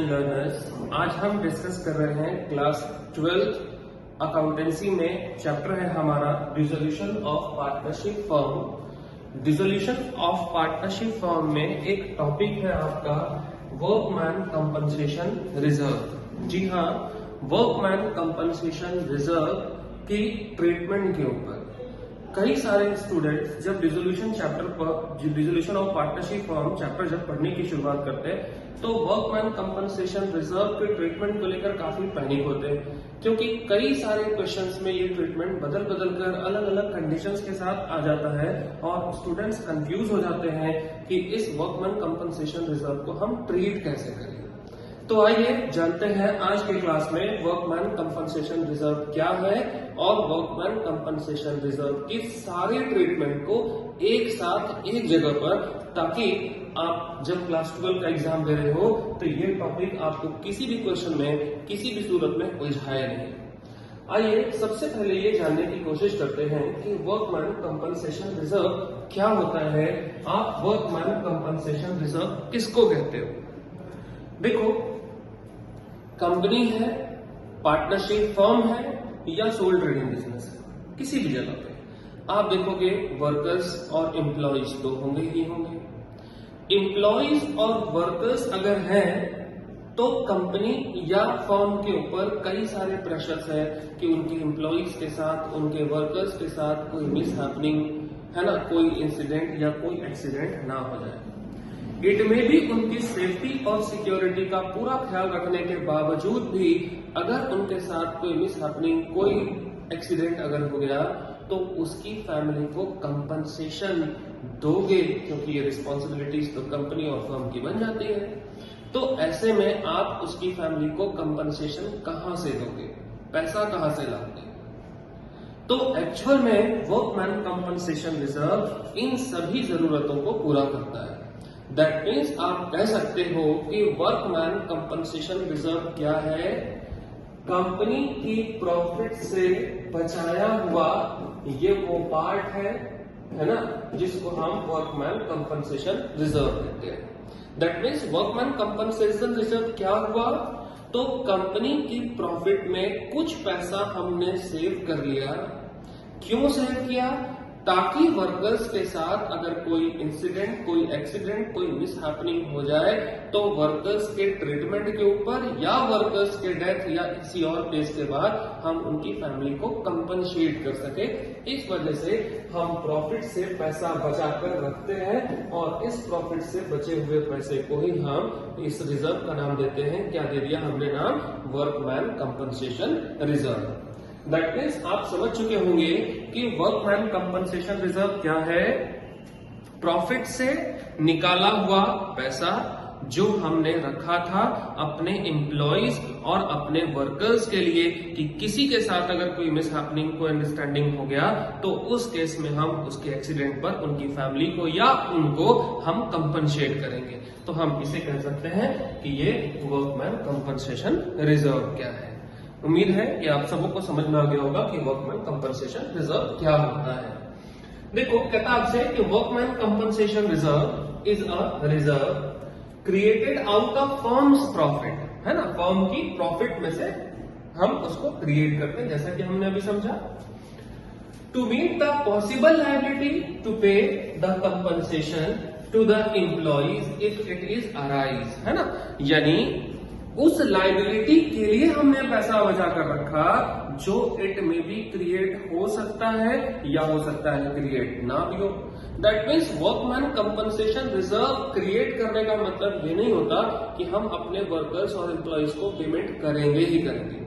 And learners, आज हम discuss कर रहे हैं क्लास 12 अकाउंटेंसी में। चैप्टर है हमारा dissolution of partnership firm. Dissolution of partnership firm में एक टॉपिक है आपका वर्कमैन कंपनसेशन रिजर्व। जी हाँ, वर्कमैन कंपनसेशन रिजर्व की ट्रीटमेंट के ऊपर कई सारे स्टूडेंट्स जब dissolution of partnership firm chapter जब पढ़ने की शुरुआत करते हैं तो वर्कमैन कंपनसेशन रिजर्व के ट्रीटमेंट को लेकर काफी पैनिक होते हैं, क्योंकि कई सारे क्वेश्चंस में ये ट्रीटमेंट बदल कर अलग अलग कंडीशंस के साथ आ जाता है और स्टूडेंट्स कंफ्यूज हो जाते हैं कि इस वर्कमैन कंपनसेशन रिजर्व को हम ट्रीट कैसे करें। तो आइए जानते हैं आज की क्लास में वर्कमैन कंपनसेशन रिजर्व क्या है और वर्कमैन कंपनसेशन रिजर्व की सारी ट्रीटमेंट को एक साथ एक जगह पर, ताकि आप जब क्लास 12 का एग्जाम दे रहे हो तो ये टॉपिक आपको किसी भी क्वेश्चन में किसी भी सूरत में उलझाया नहीं। आइए सबसे पहले ये जानने की कोशिश करते हैं कि वर्कमैन कंपनसेशन रिजर्व क्या होता है। आप वर्कमैन कंपनसेशन रिजर्व किसको कहते हो? देखो, कंपनी है, पार्टनरशिप फर्म है या सोल ट्रेडिंग बिजनेस है, किसी भी जगह पे आप देखोगे वर्कर्स और एम्प्लॉइज तो होंगे ही होंगे। एम्प्लॉइज और वर्कर्स अगर हैं तो कंपनी या फर्म के ऊपर कई सारे प्रेशर्स है कि उनके एम्प्लॉइज के साथ, उनके वर्कर्स के साथ कोई मिस हैपनिंग है ना, कोई इंसिडेंट या कोई एक्सीडेंट ना हो जाए। इट में भी उनकी सेफ्टी और सिक्योरिटी का पूरा ख्याल रखने के बावजूद भी अगर उनके साथ कोई मिस हैपनिंग, कोई एक्सीडेंट अगर हो गया तो उसकी फैमिली को कंपनसेशन दोगे, क्योंकि ये रिस्पॉन्सिबिलिटीज तो कंपनी और फर्म की बन जाती है। तो ऐसे में आप उसकी फैमिली को कंपनसेशन कहां से दोगे, पैसा कहां से लाओगे? तो एक्चुअल में वर्कमैन कंपनसेशन रिजर्व इन सभी जरूरतों को पूरा करता है। दैट मीन्स आप कह सकते हो कि वर्कमैन कंपनसेशन रिजर्व क्या है? कंपनी की प्रॉफिट से बचाया हुआ ये वो पार्ट है ना, जिसको हम वर्कमैन कंपनसेशन रिजर्व कहते हैं। That means workman compensation reserve क्या हुआ? तो कंपनी की प्रॉफिट में कुछ पैसा हमने सेव कर लिया। क्यों सेव किया? ताकि वर्कर्स के साथ अगर कोई इंसिडेंट, कोई एक्सीडेंट, कोई मिस हैपनिंग हो जाए तो वर्कर्स के ट्रीटमेंट के ऊपर या वर्कर्स के डेथ या किसी और केस के बाद हम उनकी फैमिली को कंपनसेट कर सके। इस वजह से हम प्रॉफिट से पैसा बचाकर रखते हैं और इस प्रॉफिट से बचे हुए पैसे को ही हम इस रिजर्व का नाम देते हैं। क्या दे दिया हमने नाम? Workman compensation reserve. That means आप समझ चुके होंगे कि वर्कमैन कंपनसेशन रिजर्व क्या है? प्रॉफिट से निकाला हुआ पैसा जो हमने रखा था अपने एम्प्लॉइज और अपने वर्कर्स के लिए कि किसी के साथ अगर कोई मिस हैपनिंग, कोई अंडरस्टैंडिंग हो गया तो उस केस में हम उसके एक्सीडेंट पर उनकी फैमिली को या उनको हम कंपनसेट करेंगे। तो हम इसे कह सकते हैं कि ये वर्कमैन कंपनसेशन रिजर्व क्या है। उम्मीद है कि आप सबों को समझ में आ गया होगा कि वर्कमैन कंपनसेशन रिजर्व क्या होता है। देखो, कहता आपसे कि workman compensation reserve is a reserve created out of firms profit, है ना, फर्म की प्रॉफिट में से हम उसको क्रिएट करते हैं, जैसा कि हमने अभी समझा। To meet the possible liability to pay the compensation to the employees if it is arise, है ना, यानी उस लाइबिलिटी के लिए हमने पैसा बचा कर रखा जो इट में भी क्रिएट हो सकता है या हो सकता है क्रिएट ना भी हो। That means workman compensation reserve create करने का मतलब ये नहीं होता कि हम अपने वर्कर्स और एम्प्लॉइज को पेमेंट करेंगे ही करेंगे।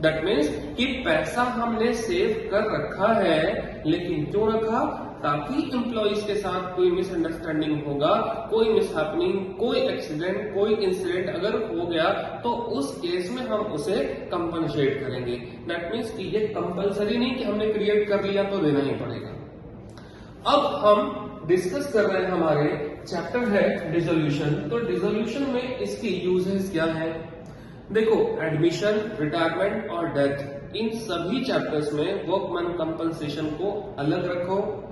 दैट मीन्स कि पैसा हमने सेव कर रखा है, लेकिन क्यों रखा? ताकि एम्प्लॉइज के साथ कोई मिसअंडरस्टैंडिंग होगा, कोई मिस हैपनिंग, कोई एक्सीडेंट, कोई इंसिडेंट अगर हो गया तो उस केस में हम उसे कंपनसेट करेंगे। दैट मीन्स कि ये कंपलसरी नहीं कि हमने क्रिएट कर लिया तो देना ही पड़ेगा। अब हम डिस्कस कर रहे हैं, हमारे चैप्टर है डिसोल्यूशन। तो डिसोल्यूशन में इसकी यूजेस क्या है? देखो, एडमिशन, रिटायरमेंट और डेथ, इन सभी चैप्टर्स में वर्कमैन कंपनसेशन को अलग रखो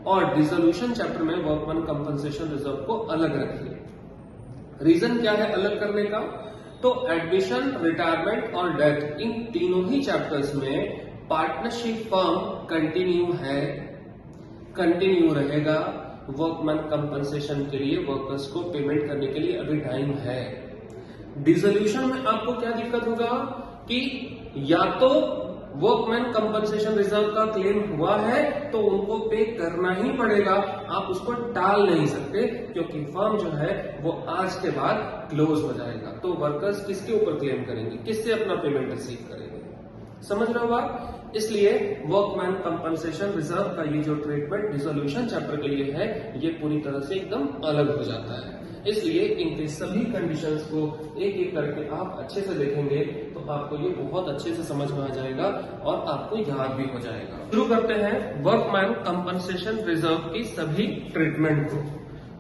और डिसोल्यूशन चैप्टर में वर्कमैन कंपनसेशन रिजर्व को अलग रखिए। रीजन क्या है अलग करने का? तो एडमिशन, रिटायरमेंट और डेथ, इन तीनों ही चैप्टर्स में पार्टनरशिप फर्म कंटिन्यू रहेगा। वर्कमैन कंपनसेशन के लिए, वर्कर्स को पेमेंट करने के लिए अभी टाइम है। डिसोल्यूशन में आपको क्या दिक्कत होगा कि या तो वर्कमैन कंपनसेशन रिजर्व का क्लेम हुआ है तो उनको पे करना ही पड़ेगा, आप उसको टाल नहीं सकते, क्योंकि फर्म जो है वो आज के बाद क्लोज हो जाएगा। तो वर्कर्स किसके ऊपर क्लेम करेंगे, किससे अपना पेमेंट रिसीव करेंगे, समझ रहे हो आप? इसलिए वर्कमैन कंपनसेशन रिजर्व का ये जो ट्रीटमेंट डिसोल्यूशन चैप्टर के लिए है, ये पूरी तरह से एकदम अलग हो जाता है। इसलिए इनके सभी कंडीशंस को एक एक करके आप अच्छे से देखेंगे तो आपको ये बहुत अच्छे से समझ में आ जाएगा और आपको याद भी हो जाएगा। शुरू करते हैं वर्कमैन कंपनसेशन रिजर्व की सभी ट्रीटमेंट को।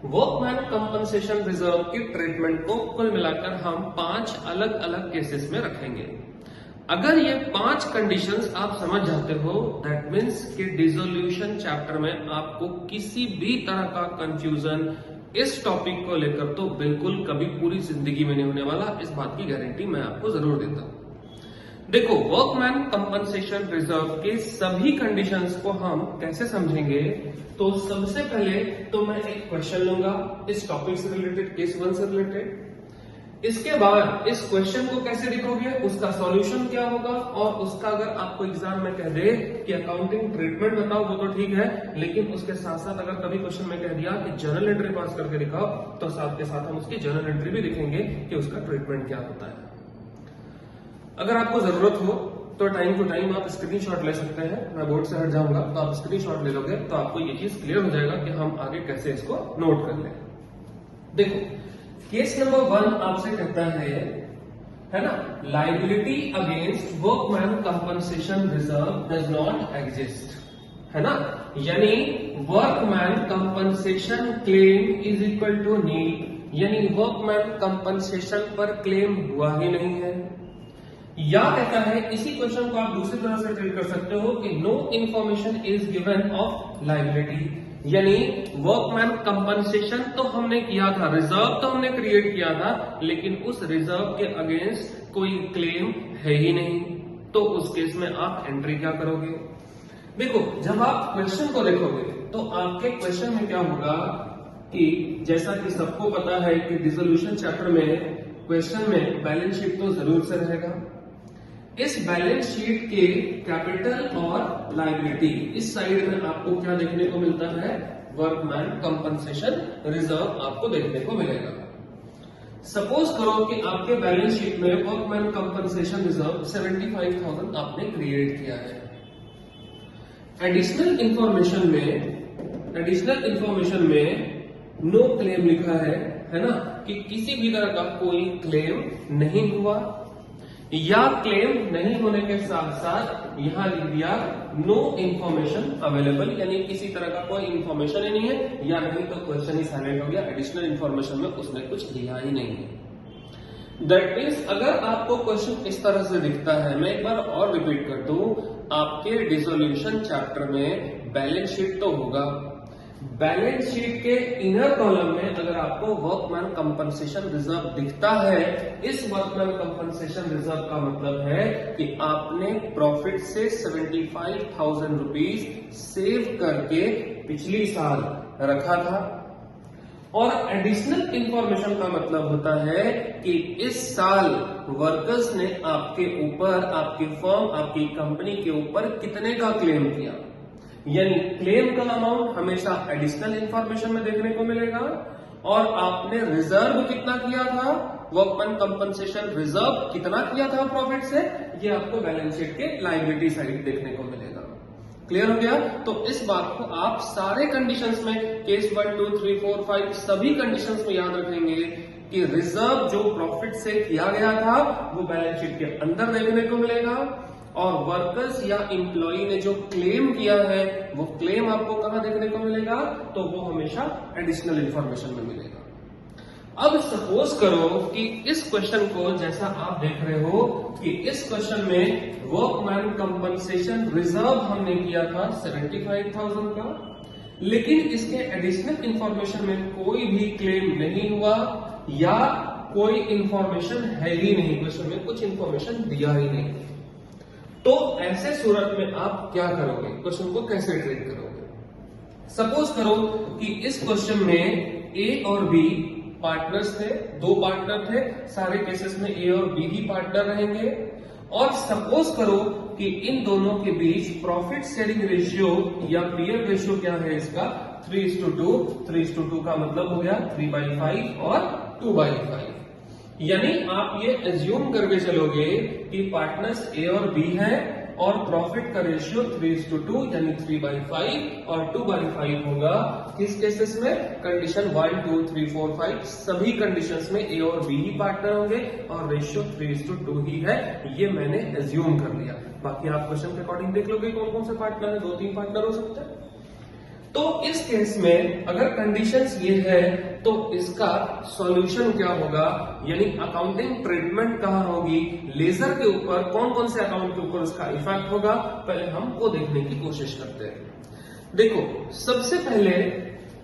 वर्कमैन कंपनसेशन रिजर्व की ट्रीटमेंट को कुल मिलाकर हम 5 अलग अलग केसेस में रखेंगे। अगर ये 5 कंडीशंस आप समझ जाते हो, दैट मीन्स कि डिसोल्यूशन चैप्टर में आपको किसी भी तरह का कंफ्यूजन इस टॉपिक को लेकर तो बिल्कुल कभी पूरी जिंदगी में नहीं होने वाला, इस बात की गारंटी मैं आपको जरूर देता हूं। देखो, वर्कमैन कंपनसेशन रिजर्व के सभी कंडीशंस को हम कैसे समझेंगे, तो सबसे पहले तो मैं एक क्वेश्चन लूंगा इस टॉपिक से रिलेटेड, केस 1 से रिलेटेड। इसके बाद इस क्वेश्चन को कैसे लिखोगे, उसका सॉल्यूशन क्या होगा, और उसका अगर आपको एग्जाम में कह दे कि अकाउंटिंग ट्रीटमेंट बताओ वो तो ठीक है, लेकिन उसके साथ साथ अगर कभी क्वेश्चन में कह दिया कि जर्नल एंट्री पास करके दिखाओ, तो साथ के साथ हम उसकी जर्नल एंट्री भी लिखेंगे कि उसका ट्रीटमेंट क्या होता है। अगर आपको जरूरत हो तो टाइम टू टाइम आप स्क्रीनशॉट ले सकते हैं, मैं बोर्ड से हट जाऊंगा तो आप स्क्रीनशॉट ले लोगे तो आपको ये चीज क्लियर हो जाएगा कि हम आगे कैसे इसको नोट कर लें। देखो, केस नंबर 1 आपसे कहता है ना, liability against workman compensation reserve does not exist, है ना, यानी workman compensation claim is equal to nil, यानी वर्कमैन कंपनसेशन पर क्लेम हुआ ही नहीं है। या कहता है, इसी क्वेश्चन को आप दूसरी तरह से ट्रीट कर सकते हो कि no information is given of liability, यानी वर्कमैन कंपनसेशन तो हमने किया था, रिजर्व तो हमने क्रिएट किया था, लेकिन उस रिजर्व के अगेंस्ट कोई क्लेम है ही नहीं, तो उस केस में आप एंट्री क्या करोगे? देखो, जब आप क्वेश्चन को देखोगे तो आपके क्वेश्चन में क्या होगा कि जैसा कि सबको पता है कि डिसोल्यूशन चैप्टर में क्वेश्चन में बैलेंस शीट तो जरूर से रहेगा। इस बैलेंस शीट के कैपिटल और लायबिलिटी इस साइड में आपको क्या देखने को मिलता है, वर्कमैन कंपनसेशन रिजर्व आपको देखने को मिलेगा। सपोज करो कि आपके बैलेंस शीट में वर्कमैन कंपनसेशन रिजर्व 75,000 आपने क्रिएट किया है। एडिशनल इंफॉर्मेशन में नो क्लेम लिखा है ना, कि किसी भी तरह का कोई क्लेम नहीं हुआ, या क्लेम नहीं होने के साथ साथ यहां लिख दिया नो इंफॉर्मेशन अवेलेबल, यानी किसी तरह का कोई इंफॉर्मेशन ही नहीं है, या नहीं तो क्वेश्चन ही साइलेंट हो गया, एडिशनल इंफॉर्मेशन में उसने कुछ दिया ही नहीं है। दैट मीन्स अगर आपको क्वेश्चन इस तरह से दिखता है, मैं एक बार और रिपीट कर दूं, आपके डिसोल्यूशन चैप्टर में बैलेंस शीट तो होगा, बैलेंस शीट के इनर कॉलम में अगर आपको वर्कमैन कंपनसेशन रिजर्व दिखता है, इस वर्कमैन कंपनसेशन रिजर्व का मतलब है कि आपने प्रॉफिट से 75,000 रुपीज सेव करके पिछली साल रखा था, और एडिशनल इंफॉर्मेशन का मतलब होता है कि इस साल वर्कर्स ने आपके ऊपर, आपकी फर्म, आपकी कंपनी के ऊपर कितने का क्लेम किया, यानी क्लेम का अमाउंट हमेशा एडिशनल इंफॉर्मेशन में देखने को मिलेगा, और आपने रिजर्व कितना किया था, वर्कमैन कंपनसेशन रिजर्व कितना किया था प्रॉफिट से, ये आपको बैलेंस शीट के लायबिलिटी साइड देखने को मिलेगा। क्लियर हो गया? तो इस बात को आप सारे कंडीशंस में, केस 1, 2, 3, 4, 5 सभी कंडीशंस में याद रखेंगे कि रिजर्व जो प्रॉफिट से किया गया था वो बैलेंस शीट के अंदर देखने को मिलेगा, और वर्कर्स या एम्प्लॉई ने जो क्लेम किया है वो क्लेम आपको कहां देखने को मिलेगा, तो वो हमेशा एडिशनल इंफॉर्मेशन में मिलेगा। अब सपोज करो कि इस क्वेश्चन को जैसा आप देख रहे हो कि इस क्वेश्चन में वर्कमैन कंपनसेशन रिजर्व हमने किया था 75,000 का, लेकिन इसके एडिशनल इंफॉर्मेशन में कोई भी क्लेम नहीं हुआ, या कोई इंफॉर्मेशन है ही नहीं, क्वेश्चन में कुछ इंफॉर्मेशन दिया ही नहीं, तो ऐसे सूरत में आप क्या करोगे, क्वेश्चन को कैसे ट्रीट करोगे? सपोज करो कि इस क्वेश्चन में ए और बी पार्टनर्स थे, दो पार्टनर थे, सारे केसेस में ए और बी ही पार्टनर रहेंगे, और सपोज करो कि इन दोनों के बीच प्रॉफिट शेयरिंग रेशियो या पीयर रेशियो क्या है इसका 3:2। 3:2 का मतलब हो गया 3/5 और 2/5। यानी आप ये एज्यूम करके चलोगे कि पार्टनर्स ए और बी हैं और प्रॉफिट का रेशियो 3:2 यानी 3/5 और 2/5 होगा। किस केसेस में? कंडीशन 1, 2, 3, 4, 5 सभी कंडीशंस में ए और बी ही पार्टनर होंगे और रेशियो 3:2 ही है, ये मैंने एज्यूम कर लिया। बाकी आप क्वेश्चन के अकॉर्डिंग देख लोगे कौन कौन से पार्टनर है, 2-3 पार्टनर हो सकते हैं। तो इस केस में अगर कंडीशंस ये है तो इसका सॉल्यूशन क्या होगा, यानी अकाउंटिंग ट्रीटमेंट कहां होगी, लेजर के ऊपर, कौन कौन से अकाउंट के ऊपर उसका इफेक्ट होगा, पहले हम वो देखने की कोशिश करते हैं। देखो, सबसे पहले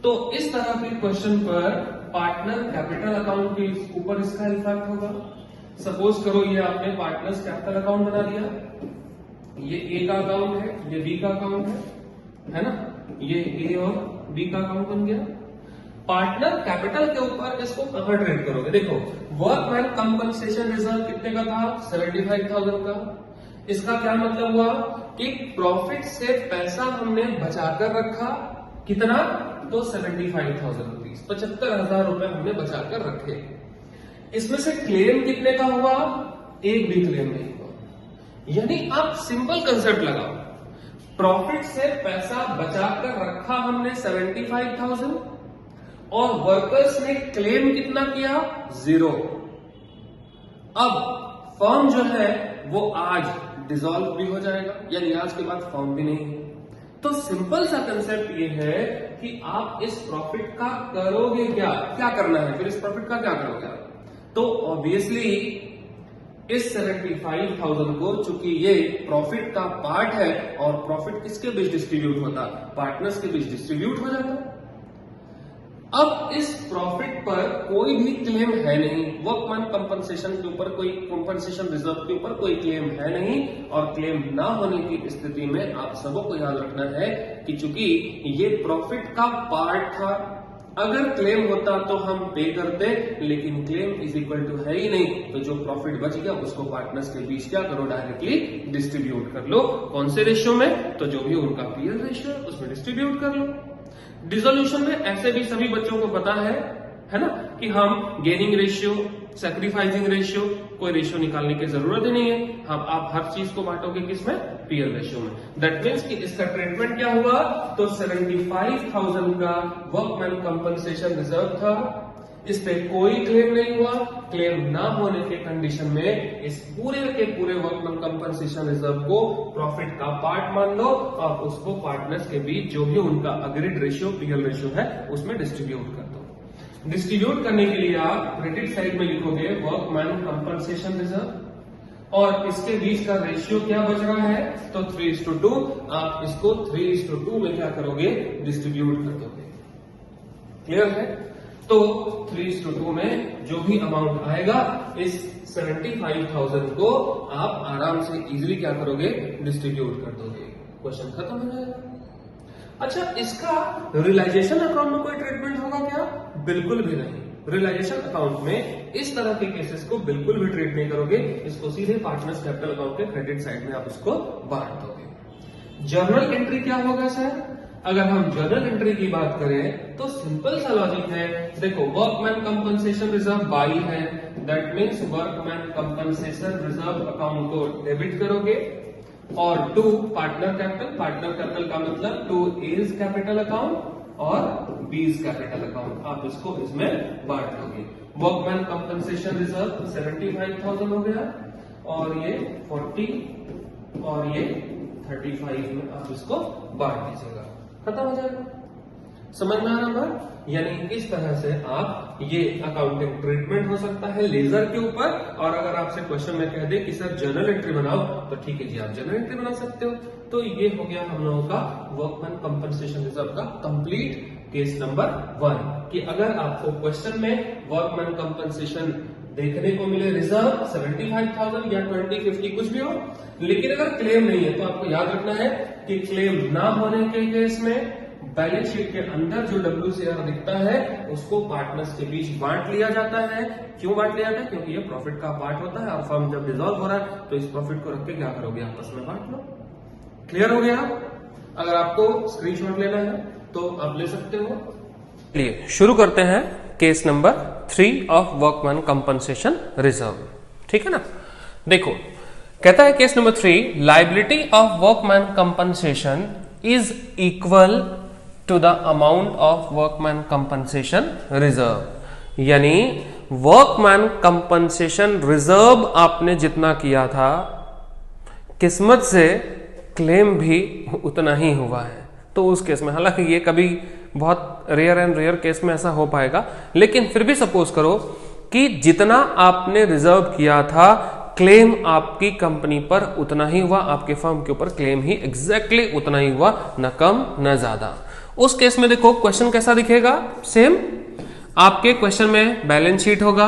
तो इस तरह के क्वेश्चन पर पार्टनर कैपिटल अकाउंट के ऊपर इसका इफेक्ट होगा। सपोज करो ये आपने पार्टनर्स कैपिटल अकाउंट बना दिया, ये ए का अकाउंट है, ये बी का अकाउंट है ना, ये ए और बी का अकाउंट बन गया। पार्टनर कैपिटल के ऊपर इसको कहां ट्रेड करोगे? देखो, वर्कमैन कंपनसेशन रिजर्व कितने का था? 75,000 का। इसका क्या मतलब हुआ कि प्रॉफिट से पैसा हमने बचाकर रखा, कितना? तो 75,000 रुपीज, 75,000 रुपए हमने बचाकर रखे। इसमें से क्लेम कितने का हुआ? एक भी क्लेम नहीं हुआ। यानी आप सिंपल कंसेप्ट लगाओ, प्रॉफिट से पैसा बचाकर रखा हमने 75,000 और वर्कर्स ने क्लेम कितना किया? 0। अब फर्म जो है वो आज डिसॉल्व भी हो जाएगा, यानी आज के बाद फर्म भी नहीं है। तो सिंपल सा कंसेप्ट ये है कि आप इस प्रॉफिट का करोगे क्या, क्या करना है, फिर इस प्रॉफिट का क्या करोगे आप? तो ऑब्वियसली इस 75,000 को, चूंकि ये प्रॉफिट का पार्ट है और प्रॉफिट किसके बीच डिस्ट्रीब्यूट होता? पार्टनर्स के बीच डिस्ट्रीब्यूट हो जाता। अब इस प्रॉफिट पर कोई भी क्लेम है नहीं, वर्कमैन कंपनसेशन के ऊपर कोई, कंपनसेशन रिजर्व के ऊपर कोई क्लेम है नहीं, और क्लेम ना होने की स्थिति में आप सबको याद रखना है कि चूंकि ये प्रॉफिट का पार्ट था, अगर क्लेम होता तो हम पे करते, लेकिन क्लेम इज इक्वल टू है ही नहीं, तो जो प्रॉफिट बच गया उसको पार्टनर्स के बीच क्या करो? डायरेक्टली डिस्ट्रीब्यूट कर लो। कौन से रेशियो में? तो जो भी उनका पीयर रेशियो है उसमें डिस्ट्रीब्यूट कर लो। डिसोल्यूशन में ऐसे भी सभी बच्चों को पता है ना, कि हम गेनिंग रेशियो, सैक्रिफाइसिंग रेशियो, कोई रेशियो निकालने की जरूरत ही नहीं है। हम आप हर चीज को बांटोगे किसमें? पीयर रेशियो में। दैट मीन्स कि इसका ट्रीटमेंट क्या हुआ? तो 75,000 का वर्कमैन कंपनसेशन रिजर्व था, इस पे कोई क्लेम नहीं हुआ। क्लेम ना होने के कंडीशन में इस पूरे के पूरे वर्कमैन कंपनसेशन रिजर्व को प्रॉफिट का पार्ट मान लो और उसको पार्टनर्स के बीच जो भी उनका अग्रीड रेशियो, पीयर रेशियो है, उसमें डिस्ट्रीब्यूट कर दो। डिस्ट्रीब्यूट करने के लिए आप क्रेडिट साइड में लिखोगे वर्कमैन कंपनसेशन रिजर्व और इसके बीच का रेशियो क्या बच रहा है? तो 3:2। आप इसको 3:2 में क्या करोगे? डिस्ट्रीब्यूट कर दोगे। क्लियर है? तो 3:2 में जो भी अमाउंट आएगा, इस 75,000 को आप आराम से इजीली क्या करोगे? डिस्ट्रीब्यूट कर दोगे। क्वेश्चन खत्म हो जाएगा। अच्छा, इसका रियलाइजेशन अकाउंट में कोई ट्रीटमेंट होगा क्या? बिल्कुल भी नहीं। रियलाइजेशन अकाउंट में इस तरह के केसेस को बिल्कुल भी ट्रीट नहीं करोगे, इसको सीधे पार्टनर्स कैपिटल अकाउंट के क्रेडिट साइड में आप इसको बांट दोगे। जर्नल एंट्री क्या होगा सर? अगर हम जर्नल एंट्री की बात करें तो सिंपल सा लॉजिक है। देखो, वर्कमैन कंपनसेशन रिजर्व बाई है, that means workman compensation reserve account को डेबिट करोगे, और 2 पार्टनर कैपिटल, पार्टनर कैपिटल का मतलब 2 एज कैपिटल अकाउंट और बीज कैपिटल अकाउंट, आप इसको इसमें बांट दोगे। वर्कमैन कंपनसेशन रिजर्व 75,000 हो गया, और ये 40 और ये 35 में आप इसको बांट दीजिएगा, खत्म हो जाएगा। समझ में आ रहा बात? यानी इस तरह से आप ये अकाउंटिंग ट्रीटमेंट हो सकता है लेजर के ऊपर। और अगर आपसे क्वेश्चन में कह दे कि सर जर्नल एंट्री बनाओ, तो ठीक है जी, आप जर्नल एंट्री बना सकते हो। तो ये हो गया हम लोगों का वर्कमैन कंपनसेशन रिजर्व का कंप्लीट केस नंबर 1, कि अगर आपको क्वेश्चन में वर्कमैन कंपनसेशन देखने को मिले रिजर्व 75,000 या 2050 कुछ भी हो, लेकिन अगर क्लेम नहीं है तो आपको याद रखना है कि क्लेम ना होने के केस में बैलेंस शीट के अंदर जो WCR दिखता है उसको पार्टनर्स के बीच बांट लिया जाता है। क्यों बांट लिया जाता है? क्योंकि ये प्रॉफिट का पार्ट होता है और फर्म जब डिसॉल्व हो रहा है तो इस प्रॉफिट को रख के क्या करोगे, आपस में बांट लो। क्लियर हो गया? अगर आपको स्क्रीनशॉट लेना है तो आप ले सकते हो। चलिए शुरू करते हैं case number 3 of workman compensation reserve. ठीक है ना? देखो कहता है case number 3, liability of workman compensation is equal to the amount of workman compensation reserve. यानी वर्कमैन कंपनसेशन रिजर्व आपने जितना किया था, किस्मत से क्लेम भी उतना ही हुआ है। तो उस केस में, हालांकि ये कभी बहुत रेयर एंड रेयर केस में ऐसा हो पाएगा, लेकिन फिर भी सपोज करो कि जितना आपने रिजर्व किया था, क्लेम आपकी कंपनी पर उतना ही हुआ, आपके फर्म के ऊपर क्लेम ही एग्जैक्टली उतना ही हुआ, न कम न ज्यादा। उस केस में देखो क्वेश्चन कैसा दिखेगा, सेम आपके क्वेश्चन में बैलेंस शीट होगा,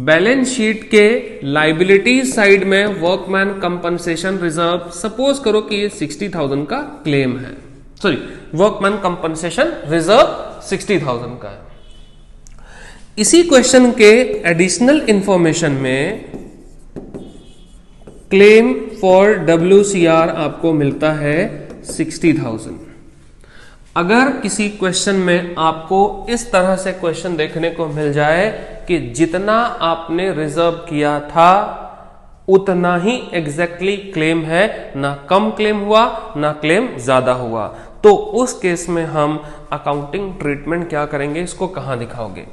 बैलेंस शीट के लाइबिलिटी साइड में वर्कमैन कंपनसेशन रिजर्व, सपोज करो कि ये 60,000 का क्लेम है, सॉरी वर्कमैन कंपनसेशन रिजर्व 60,000 का है। इसी क्वेश्चन के एडिशनल इंफॉर्मेशन में क्लेम फॉर WCR आपको मिलता है 60,000। अगर किसी क्वेश्चन में आपको इस तरह से क्वेश्चन देखने को मिल जाए कि जितना आपने रिजर्व किया था उतना ही एग्जैक्टली क्लेम है, ना कम क्लेम हुआ ना क्लेम ज्यादा हुआ, तो उस केस में हम अकाउंटिंग ट्रीटमेंट क्या करेंगे, इसको कहां दिखाओगे?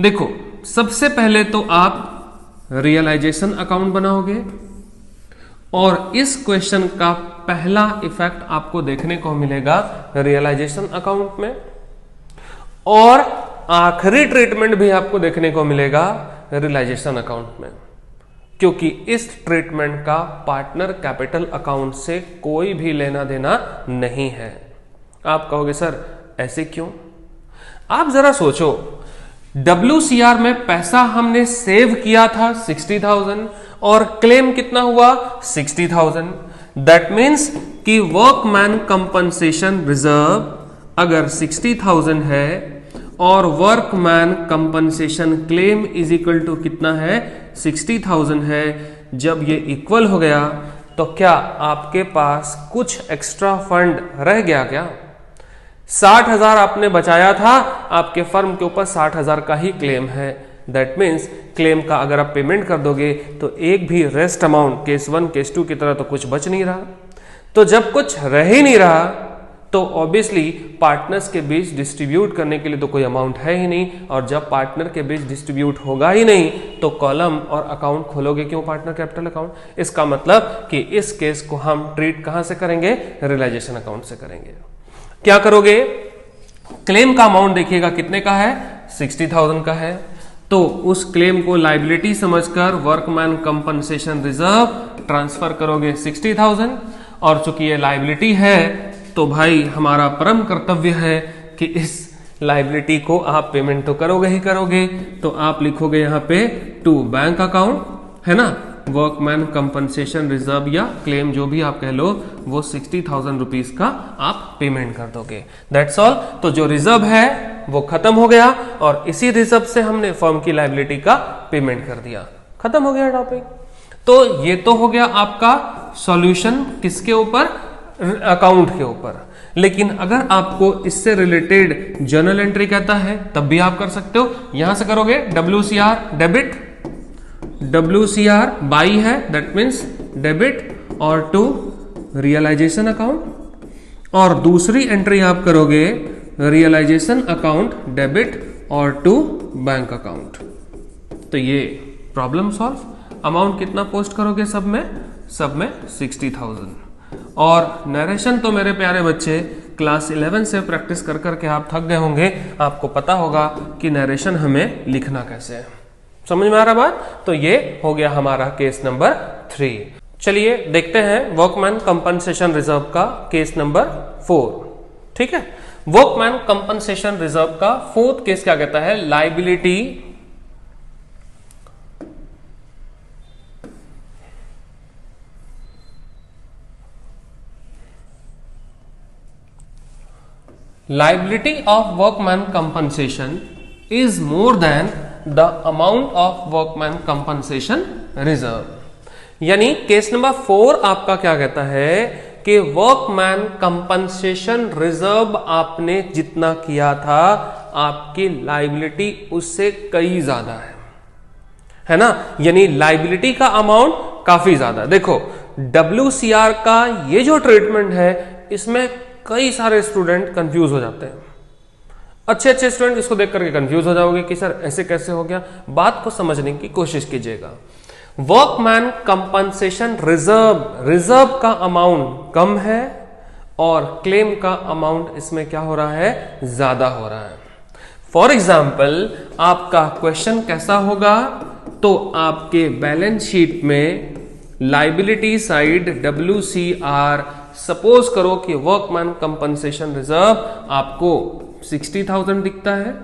देखो सबसे पहले तो आप रियलाइजेशन अकाउंट बनाओगे और इस क्वेश्चन का पहला इफेक्ट आपको देखने को मिलेगा रियलाइजेशन अकाउंट में, और आखिरी ट्रीटमेंट भी आपको देखने को मिलेगा रियलाइजेशन अकाउंट में, क्योंकि इस ट्रीटमेंट का पार्टनर कैपिटल अकाउंट से कोई भी लेना देना नहीं है। आप कहोगे सर ऐसे क्यों? आप जरा सोचो, WCR में पैसा हमने सेव किया था 60,000 और क्लेम कितना हुआ 60,000। दैट मीन्स कि वर्कमैन कंपनसेशन रिजर्व अगर 60,000 है और workman compensation claim is equal to कितना है 60,000 है, जब ये इक्वल हो गया तो क्या आपके पास कुछ एक्स्ट्रा फंड रह गया क्या? 60,000 आपने बचाया था, आपके फर्म के ऊपर 60,000 का ही क्लेम है। दैट मीन्स क्लेम का अगर आप पेमेंट कर दोगे तो एक भी रेस्ट अमाउंट केस 1 केस 2 की तरह तो कुछ बच नहीं रहा। तो जब कुछ रह ही नहीं रहा तो ऑब्वियसली पार्टनर्स के बीच डिस्ट्रीब्यूट करने के लिए तो कोई अमाउंट है ही नहीं, और जब पार्टनर के बीच डिस्ट्रीब्यूट होगा ही नहीं तो कॉलम और अकाउंट खोलोगे क्यों? Partner capital account. इसका मतलब कि इस केस को हम ट्रीट कहां से करेंगे? रियलाइजेशन अकाउंट से करेंगे। क्या करोगे? क्लेम का अमाउंट देखिएगा कितने का है, 60,000 का है, तो उस क्लेम को लायबिलिटी समझकर वर्कमैन कंपनसेशन रिजर्व ट्रांसफर करोगे 60,000, और चूंकि ये लायबिलिटी है तो भाई हमारा परम कर्तव्य है कि इस लायबिलिटी को आप पेमेंट तो करोगे ही करोगे, तो आप लिखोगे यहां पे टू बैंक अकाउंट, है ना, वर्कमैन कंपनसेशन रिजर्व या क्लेम जो भी आप कह लो, वो 60,000 रुपीज का आप पेमेंट कर दोगे। That's all. तो जो रिजर्व है वो खत्म हो गया और इसी रिजर्व से हमने फर्म की लायबिलिटी का पेमेंट कर दिया, खत्म हो गया टॉपिक। तो ये तो हो गया आपका सॉल्यूशन किसके ऊपर? अकाउंट के ऊपर। लेकिन अगर आपको इससे रिलेटेड जर्नल एंट्री कहता है तब भी आप कर सकते हो। यहां से करोगे WCR डेबिट, WCR बाई है, दैट मीन्स डेबिट और टू रियलाइजेशन अकाउंट, और दूसरी एंट्री आप करोगे रियलाइजेशन अकाउंट डेबिट और टू बैंक अकाउंट। तो ये प्रॉब्लम सॉल्व। अमाउंट कितना पोस्ट करोगे? सब में 60,000। और नरेशन तो मेरे प्यारे बच्चे क्लास 11 से प्रैक्टिस कर करके आप थक गए होंगे, आपको पता होगा कि नरेशन हमें लिखना कैसे है। समझ में आ रहा बात? तो ये हो गया हमारा केस नंबर 3। चलिए देखते हैं वर्कमैन कंपनसेशन रिजर्व का केस नंबर 4। ठीक है, वर्कमैन कंपनसेशन रिजर्व का 4th केस क्या कहता है? Liability liability of workman compensation is more than the amount of workman compensation reserve. यानी केस नंबर 4 आपका क्या कहता है कि वर्कमैन कंपनसेशन रिजर्व आपने जितना किया था आपकी लाइबिलिटी उससे कई ज्यादा है ना, यानी लाइबिलिटी का अमाउंट काफी ज्यादा। देखो WCR का ये जो ट्रीटमेंट है इसमें कई सारे स्टूडेंट कंफ्यूज हो जाते हैं। अच्छे स्टूडेंट इसको देख करके कंफ्यूज हो जाओगे कि सर ऐसे कैसे हो गया। बात को समझने की कोशिश कीजिएगा। वर्कमैन कंपनसेशन रिजर्व का अमाउंट कम है और क्लेम का अमाउंट इसमें क्या हो रहा है, ज्यादा हो रहा है। फॉर एग्जाम्पल आपका क्वेश्चन कैसा होगा, तो आपके बैलेंस शीट में लाइबिलिटी साइड WCR सपोज करो कि वर्कमैन कंपनसेशन रिजर्व आपको 60,000 दिखता है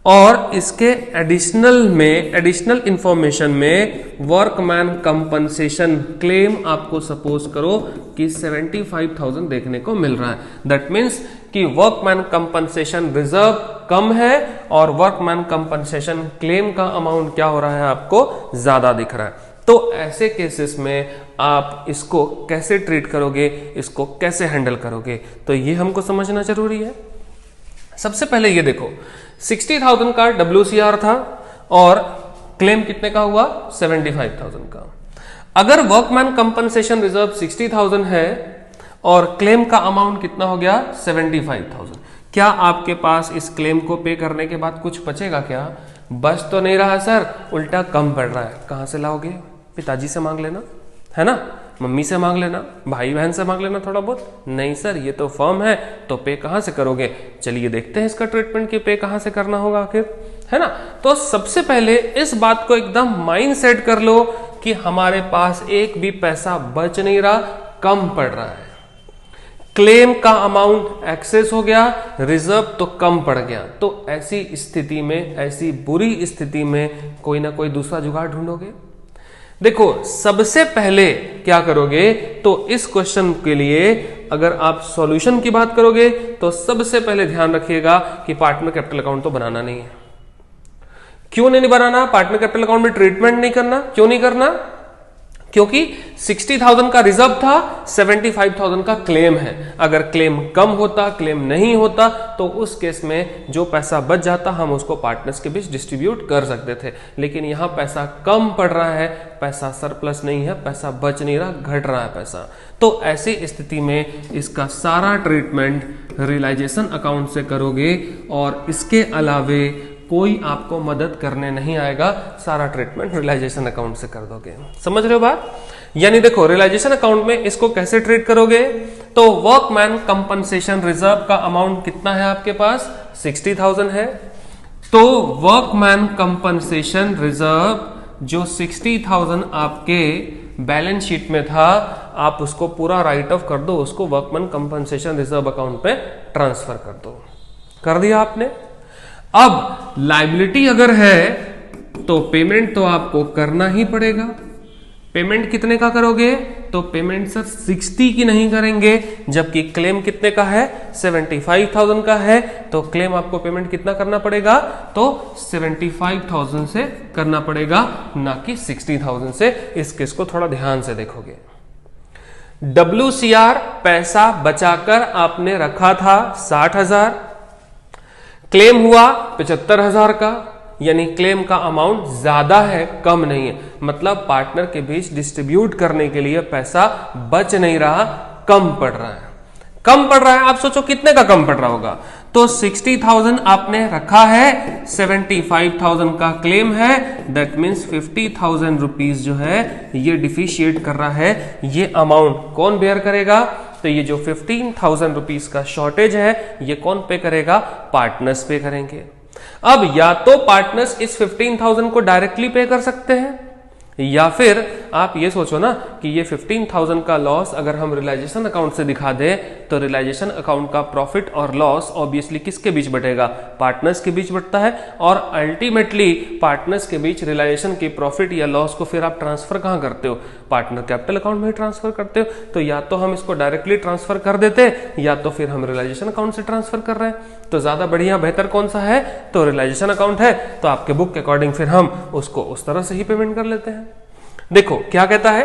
और इसके एडिशनल इंफॉर्मेशन में वर्कमैन कंपनसेशन क्लेम आपको सपोज करो कि 75,000 देखने को मिल रहा है। दैट मीन्स कि वर्कमैन कंपनसेशन रिजर्व कम है और वर्कमैन कंपनसेशन क्लेम का अमाउंट क्या हो रहा है, आपको ज्यादा दिख रहा है। तो ऐसे केसेस में आप इसको कैसे ट्रीट करोगे, इसको कैसे हैंडल करोगे, तो ये हमको समझना जरूरी है। सबसे पहले ये देखो 60,000 का WCR था और क्लेम कितने का हुआ, 75,000 का। अगर वर्कमैन कंपनसेशन रिजर्व 60,000 है और क्लेम का अमाउंट कितना हो गया, 75,000, क्या आपके पास इस क्लेम को पे करने के बाद कुछ बचेगा क्या? बच तो नहीं रहा सर, उल्टा कम पड़ रहा है। कहां से लाओगे? पिताजी से मांग लेना, है ना, मम्मी से मांग लेना, भाई बहन से मांग लेना थोड़ा बहुत। नहीं सर ये तो फर्म है, तो पे कहां से करोगे? चलिए देखते हैं इसका ट्रीटमेंट की पे कहां से करना होगा आखिर, है ना। तो सबसे पहले इस बात को एकदम माइंड सेट कर लो कि हमारे पास एक भी पैसा बच नहीं रहा, कम पड़ रहा है। क्लेम का अमाउंट एक्सेस हो गया, रिजर्व तो कम पड़ गया। तो ऐसी स्थिति में, ऐसी बुरी स्थिति में कोई ना कोई दूसरा जुगाड़ ढूंढोगे। देखो सबसे पहले क्या करोगे, तो इस क्वेश्चन के लिए अगर आप सॉल्यूशन की बात करोगे तो सबसे पहले ध्यान रखिएगा कि पार्टनर कैपिटल अकाउंट तो बनाना नहीं है। क्यों नहीं बनाना? पार्टनर कैपिटल अकाउंट में ट्रीटमेंट नहीं करना। क्यों नहीं करना? क्योंकि 60,000 का रिजर्व था, 75,000 का क्लेम है। अगर क्लेम कम होता, क्लेम नहीं होता, तो उस केस में जो पैसा बच जाता हम उसको पार्टनर्स के बीच डिस्ट्रीब्यूट कर सकते थे। लेकिन यहां पैसा कम पड़ रहा है, पैसा सरप्लस नहीं है, पैसा बच नहीं रहा, घट रहा है पैसा। तो ऐसी स्थिति में इसका सारा ट्रीटमेंट रियलाइजेशन अकाउंट से करोगे और इसके अलावे कोई आपको मदद करने नहीं आएगा। सारा ट्रीटमेंट रियलाइजेशन अकाउंट से कर दोगे। समझ रहे हो बात? यानी देखो रियलाइजेशन अकाउंट में इसको कैसे ट्रीट करोगे, तो वर्कमैन कंपनसेशन रिजर्व का अमाउंट कितना है आपके पास, 60,000 है। तो वर्कमैन कंपनसेशन रिजर्व जो 60,000 आपके बैलेंस शीट में था, आप उसको पूरा राइट ऑफ कर दो, उसको वर्कमैन कंपनसेशन रिजर्व अकाउंट पे ट्रांसफर कर दो। कर दिया आपने। अब लायबिलिटी अगर है तो पेमेंट तो आपको करना ही पड़ेगा। पेमेंट कितने का करोगे, तो पेमेंट सर 60 की नहीं करेंगे, जबकि क्लेम कितने का है, 75,000 का है। तो क्लेम आपको पेमेंट कितना करना पड़ेगा, तो 75,000 से करना पड़ेगा, ना कि 60,000 से। इस केस को थोड़ा ध्यान से देखोगे। WCR पैसा बचाकर आपने रखा था 60,000, क्लेम हुआ 75,000 का, यानी क्लेम का अमाउंट ज्यादा है, कम नहीं है। मतलब पार्टनर के बीच डिस्ट्रीब्यूट करने के लिए पैसा बच नहीं रहा, कम पड़ रहा है। कम पड़ रहा है, आप सोचो कितने का कम पड़ रहा होगा, तो 60,000 आपने रखा है, 75,000 का क्लेम है। दैट मीन्स 50,000 रुपीज जो है ये डिफिशिएट कर रहा है। ये अमाउंट कौन बेयर करेगा, तो ये जो 15,000 रुपीज का शॉर्टेज है ये कौन पे करेगा, पार्टनर्स पे करेंगे। अब या तो पार्टनर्स इस 15,000 को डायरेक्टली पे कर सकते हैं, या फिर आप ये सोचो ना कि ये 15,000 का लॉस अगर हम रियलाइजेशन अकाउंट से दिखा दें तो रियलाइजेशन अकाउंट का प्रॉफिट और लॉस ऑब्वियसली किसके बीच बटेगा, पार्टनर्स के बीच बटता है, और अल्टीमेटली पार्टनर्स के बीच रियलाइजेशन की प्रॉफिट या लॉस को फिर आप ट्रांसफर कहाँ करते हो, पार्टनर कैपिटल अकाउंट में ही ट्रांसफर करते हो। तो या तो हम इसको डायरेक्टली ट्रांसफर कर देते या तो फिर हम रियलाइजेशन अकाउंट से ट्रांसफर कर रहे हैं। तो ज्यादा बढ़िया बेहतर कौन सा है, तो रियलाइजेशन अकाउंट है। तो आपके बुक के अकॉर्डिंग फिर हम उसको उस तरह से ही पेमेंट कर लेते हैं। देखो क्या कहता है,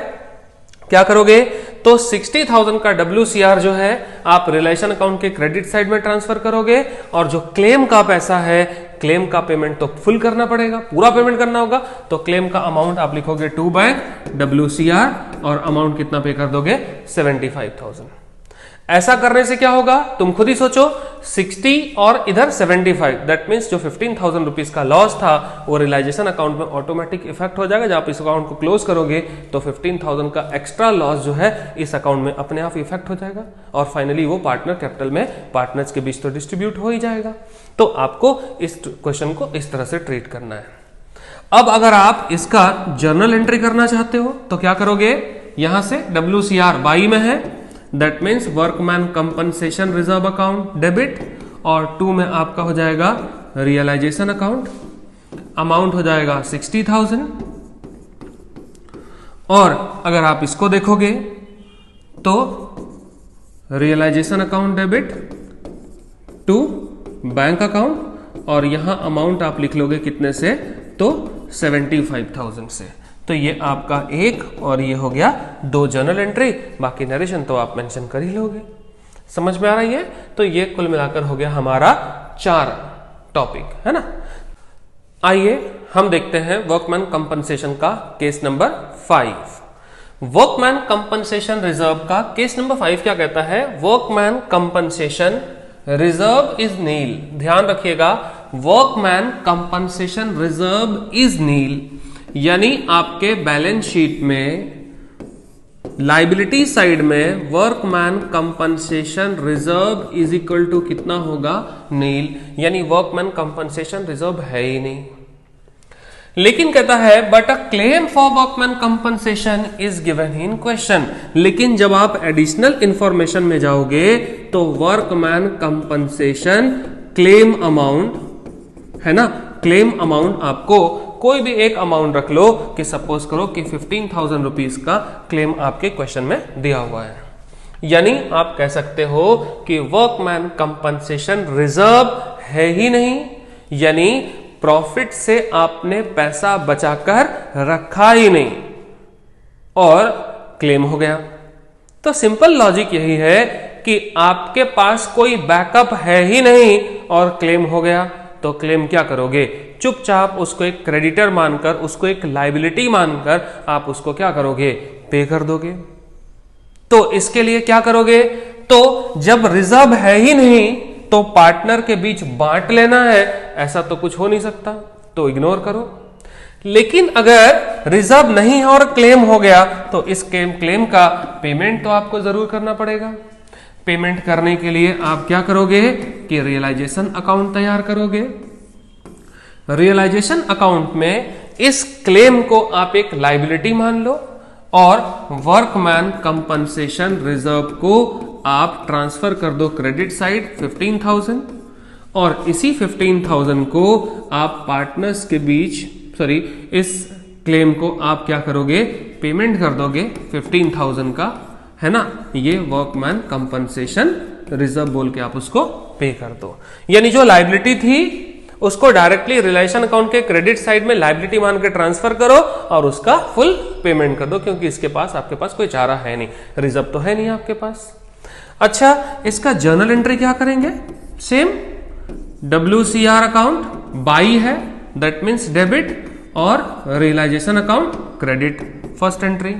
क्या करोगे, तो 60,000 का WCR जो है आप रियलाइजेशन अकाउंट के क्रेडिट साइड में ट्रांसफर करोगे, और जो क्लेम का पैसा है, क्लेम का पेमेंट तो फुल करना पड़ेगा, पूरा पेमेंट करना होगा। तो क्लेम का अमाउंट आप लिखोगे टू बैंक WCR, और अमाउंट कितना पे कर दोगे, 75,000। ऐसा करने से क्या होगा, तुम खुद ही सोचो, 60 और इधर 75, दैट मीन्स जो 15,000 रुपीज का लॉस था वो रियलाइजेशन अकाउंट में ऑटोमेटिक इफेक्ट हो जाएगा। जब आप इस अकाउंट को क्लोज करोगे तो 15,000 का एक्स्ट्रा लॉस जो है इस अकाउंट में अपने आप इफेक्ट हो जाएगा, और फाइनली वो पार्टनर कैपिटल में पार्टनर्स के बीच तो डिस्ट्रीब्यूट हो ही जाएगा। तो आपको इस क्वेश्चन को इस तरह से ट्रीट करना है। अब अगर आप इसका जर्नल एंट्री करना चाहते हो तो क्या करोगे, यहां से WCR बाई में है, that means workman compensation reserve account debit, और 2 में आपका हो जाएगा रियलाइजेशन अकाउंट, अमाउंट हो जाएगा 60,000। और अगर आप इसको देखोगे तो realisation account debit to bank account, और यहां अमाउंट आप लिख लोगे कितने से, तो 75,000 से। तो ये आपका एक और ये हो गया 2 जर्नल एंट्री, बाकी नरेशन तो आप मेंशन कर ही लोगे। समझ में आ रही है? तो ये कुल मिलाकर हो गया हमारा 4 टॉपिक, है ना। आइए हम देखते हैं वर्कमैन कंपनसेशन का case number 5। Workman compensation reserve का केस नंबर 5 क्या कहता है, workman compensation reserve is nil. ध्यान रखिएगा, workman compensation reserve is nil, यानी आपके बैलेंस शीट में लाइबिलिटी साइड में workman compensation reserve is equal to कितना होगा, नील, यानी वर्कमैन कंपनसेशन रिजर्व है ही नहीं। लेकिन कहता है but a claim for workman compensation is given in question. लेकिन जब आप एडिशनल इंफॉर्मेशन में जाओगे तो वर्कमैन कंपनसेशन क्लेम अमाउंट, है ना, क्लेम अमाउंट आपको कोई भी एक अमाउंट रख लो, कि सपोज करो कि 15,000 रुपीज का क्लेम आपके क्वेश्चन में दिया हुआ है, यानी आप कह सकते हो कि वर्कमैन कंपनसेशन रिजर्व है ही नहीं, यानी प्रॉफिट से आपने पैसा बचाकर रखा ही नहीं और क्लेम हो गया। तो सिंपल लॉजिक यही है कि आपके पास कोई बैकअप है ही नहीं और क्लेम हो गया, तो क्लेम क्या करोगे, चुपचाप उसको एक क्रेडिटर मानकर, उसको एक लायबिलिटी मानकर आप उसको क्या करोगे, पे कर दोगे। तो इसके लिए क्या करोगे, तो जब रिजर्व है ही नहीं तो पार्टनर के बीच बांट लेना है, ऐसा तो कुछ हो नहीं सकता, तो इग्नोर करो। लेकिन अगर रिजर्व नहीं है और क्लेम हो गया तो इस क्लेम का पेमेंट तो आपको जरूर करना पड़ेगा। पेमेंट करने के लिए आप क्या करोगे कि रियलाइजेशन अकाउंट तैयार करोगे। रियलाइजेशन अकाउंट में इस क्लेम को आप एक लायबिलिटी मान लो और वर्कमैन कंपनसेशन रिजर्व को आप ट्रांसफर कर दो क्रेडिट साइड 15,000 और इसी 15,000 को आप पार्टनर्स के बीच, सॉरी, इस क्लेम को आप क्या करोगे, पेमेंट कर दोगे 15,000 का, है ना। ये वर्कमैन कंपनसेशन रिजर्व बोल के आप उसको पे कर दो। यानी जो लायबिलिटी थी उसको डायरेक्टली रियलाइजेशन अकाउंट के क्रेडिट साइड में लायबिलिटी मान के ट्रांसफर करो और उसका फुल पेमेंट कर दो, क्योंकि इसके पास, आपके पास कोई चारा है नहीं, रिजर्व तो है नहीं आपके पास। अच्छा, इसका जर्नल एंट्री क्या करेंगे, सेम WCR अकाउंट बाई है, दैट मीन्स डेबिट, और realisation account credit, first entry.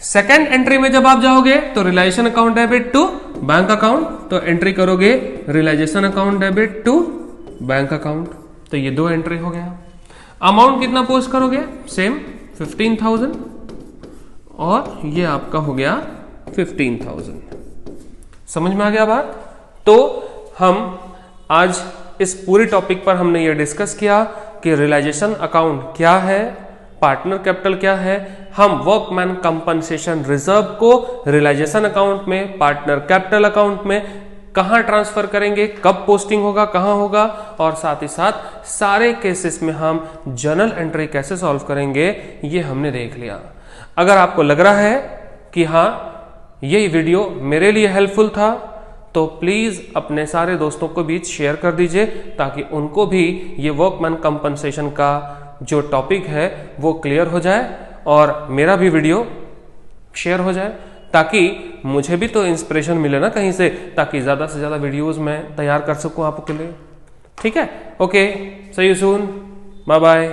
Second entry में जब आप जाओगे तो realisation account debit to bank account, तो एंट्री करोगे realisation account debit to bank account, तो ये 2 एंट्री हो गया। अमाउंट कितना पोस्ट करोगे, सेम 15,000 और ये आपका हो गया 15,000। समझ में आ गया बात। तो हम आज इस पूरी टॉपिक पर हमने ये डिस्कस किया कि रियलाइजेशन अकाउंट क्या है, पार्टनर कैपिटल क्या है, हम वर्कमैन कंपनसेशन रिजर्व को रियलाइजेशन अकाउंट में, पार्टनर कैपिटल अकाउंट में कहां ट्रांसफर करेंगे, कब पोस्टिंग होगा, कहां होगा, और साथ ही साथ सारे केसेस में हम जर्नल एंट्री कैसे सॉल्व करेंगे ये हमने देख लिया। अगर आपको लग रहा है कि हाँ ये वीडियो मेरे लिए हेल्पफुल था तो प्लीज अपने सारे दोस्तों को बीच शेयर कर दीजिए ताकि उनको भी ये वर्कमैन कंपनसेशन का जो टॉपिक है वो क्लियर हो जाए और मेरा भी वीडियो शेयर हो जाए, ताकि मुझे भी तो इंस्पिरेशन मिले ना कहीं से, ताकि ज्यादा से ज्यादा वीडियोस मैं तैयार कर सकूं आपके लिए। ठीक है, okay, see you soon, bye bye.